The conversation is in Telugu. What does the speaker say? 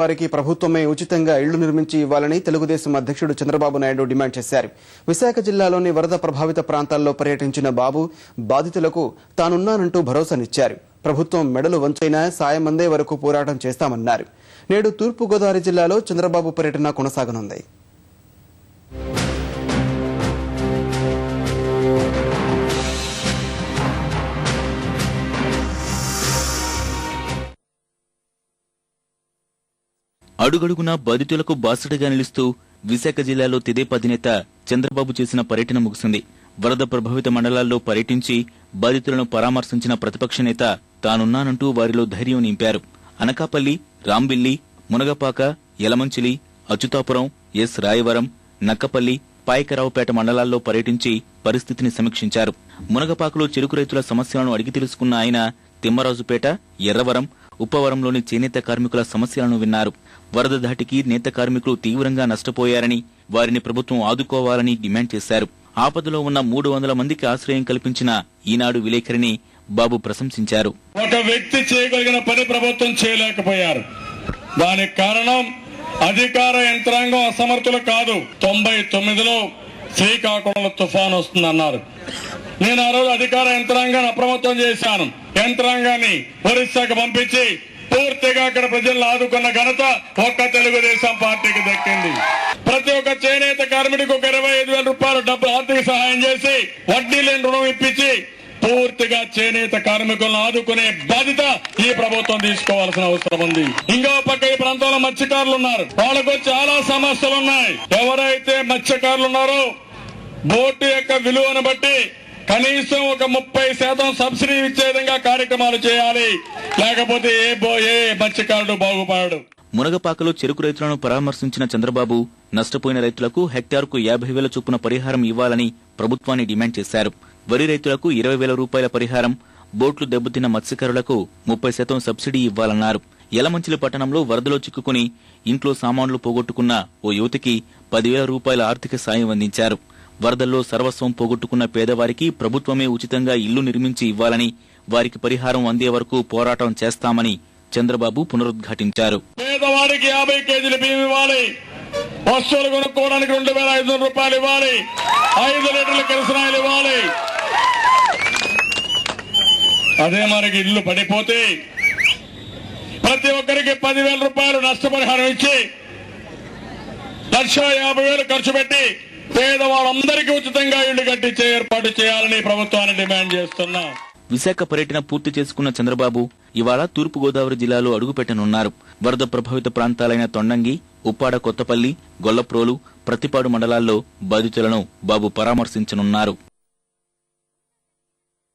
వారికి ప్రభుత్వమే ఉచితంగా ఇళ్లు నిర్మించి ఇవ్వాలని తెలుగుదేశం అధ్యక్షుడు చంద్రబాబు నాయుడు డిమాండ్ చేశారు. విశాఖ జిల్లాలోని వరద ప్రభావిత ప్రాంతాల్లో పర్యటించిన బాబు బాధితులకు తానున్నానంటూ భరోసానిచ్చారు. ప్రభుత్వం మెడలు వంచైనా సాయం అందే వరకు పోరాటం చేస్తామన్నారు. నేడు తూర్పుగోదావరి జిల్లాలో చంద్రబాబు పర్యటన కొనసాగనుంది. అడుగడుగునా బాధితులకు బాసటగా నిలుస్తూ విశాఖ జిల్లాలో తెదేపా అధినేత చంద్రబాబు చేసిన పర్యటన ముగిసింది. వరద ప్రభావిత మండలాల్లో పర్యటించి బాధితులను పరామర్శించిన ప్రతిపక్ష నేత తానున్నానంటూ వారిలో ధైర్యం నింపారు. అనకాపల్లి, రాంబిల్లి, మునగపాక, యలమంచిలి, అచ్యుతాపురం, ఎస్ రాయవరం, నక్కపల్లి, పాయకరావుపేట మండలాల్లో పర్యటించి పరిస్థితిని సమీక్షించారు. మునగపాకలో చెరుకు రైతుల సమస్యలను అడిగి తెలుసుకున్న ఆయన తిమ్మరాజుపేట, ఎర్రవరం, ఉప్పవరంలోని చేనేత కార్మికుల సమస్యలను విన్నారు. వరద ధాటికి నేత కార్మికులు తీవ్రంగా నష్టపోయారని, వారిని ప్రభుత్వం ఆదుకోవాలని డిమాండ్ చేశారు. ఆపదలో ఉన్న 300 మందికి ఆశ్రయం కల్పించిన ఈనాడు విలేకరిని బాబు ప్రశంసించారు. ఒక వ్యక్తి చేయగలిగిన పని ప్రభుత్వం చేయలేకపోయారు. దానికి కారణం అధికార యంత్రాంగం అసమర్థులు కాదు. 99లో శ్రీకాకుళంలో తుఫాను వస్తుందన్నారు. నేను ఆ రోజు అధికార యంత్రాంగాన్ని అప్రమత్తం చేశాను. యంత్రాంగాన్ని ఒరిస్సాకు పంపించి పూర్తిగా అక్కడ ప్రజలను ఆదుకున్న ఘనత ఒక్క తెలుగుదేశం పార్టీకి దక్కింది. ప్రతి ఒక్క చేనేత కార్మికుడికి ఒక 25,000 రూపాయలు డబ్బు ఆర్థిక సహాయం చేసి వడ్డీ లేని రుణం ఇప్పించి పూర్తిగా చేనేత కార్మికులను ఆదుకునే బాధ్యత ఈ ప్రభుత్వం తీసుకోవాల్సిన అవసరం ఉంది. ఇంకో పక్క ఈ ప్రాంతంలో మత్స్యకారులు ఉన్నారు. వాళ్ళకు చాలా సమస్యలు ఉన్నాయి. ఎవరైతే మత్స్యకారులు ఉన్నారో బోటు యొక్క విలువను బట్టి కనీసం ఒక 30% సబ్సిడీ ఇచ్చే విధంగా కార్యక్రమాలు చేయాలి. లేకపోతే ఏ మత్స్యకారుడు బాగుపడడు. మునగపాకలో చెరుకు రైతులను పరామర్శించిన చంద్రబాబు నష్టపోయిన రైతులకు హెక్టార్కు 50,000 చొప్పున పరిహారం ఇవ్వాలని ప్రభుత్వాన్ని డిమాండ్ చేశారు. వరి రైతులకు 20,000 రూపాయల పరిహారం, బోట్లు దెబ్బతిన్న మత్స్యకారులకు 30% సబ్సిడీ ఇవ్వాలన్నారు. యలమంచిలి పట్టణంలో వరదలో చిక్కుకుని ఇంట్లో సామాన్లు పోగొట్టుకున్న ఓ యువతికి 10,000 రూపాయల ఆర్థిక సాయం అందించారు. వరదల్లో సర్వస్వం పోగొట్టుకున్న పేదవారికి ప్రభుత్వమే ఉచితంగా ఇల్లు నిర్మించి ఇవ్వాలని, వారికి పరిహారం అందే వరకు పోరాటం చేస్తామని చంద్రబాబు పునరుద్ఘాటించారు. పేదవాడికి 50 కేజీల బియ్యం ఇవ్వాలి, వస్తువులు కొనుక్కోవడానికి 2,500 రూపాయలు ఇవ్వాలి, 5 లీటర్ల కిరసనాయిలు ఇవ్వాలి. అదే మనకి ఇల్లు పడిపోతే ప్రతి ఒక్కరికి 10,000 రూపాయలు నష్టపరిహారం ఇచ్చి 1,50,000 ఖర్చు పెట్టి పేదవాళ్ళందరికీ ఉచితంగా ఇళ్లు కట్టించే ఏర్పాటు చేయాలని ప్రభుత్వాన్ని డిమాండ్ చేస్తున్నాం. విశాఖ పర్యటన పూర్తి చేసుకున్న చంద్రబాబు ఇవాళ తూర్పుగోదావరి జిల్లాలో అడుగుపెట్టనున్నారు. వరద ప్రభావిత ప్రాంతాలైన తొండంగి, ఉప్పాడ, కొత్తపల్లి, గొల్లప్రోలు, ప్రతిపాడు మండలాల్లో బాధితులను బాబు పరామర్శించనున్నారు.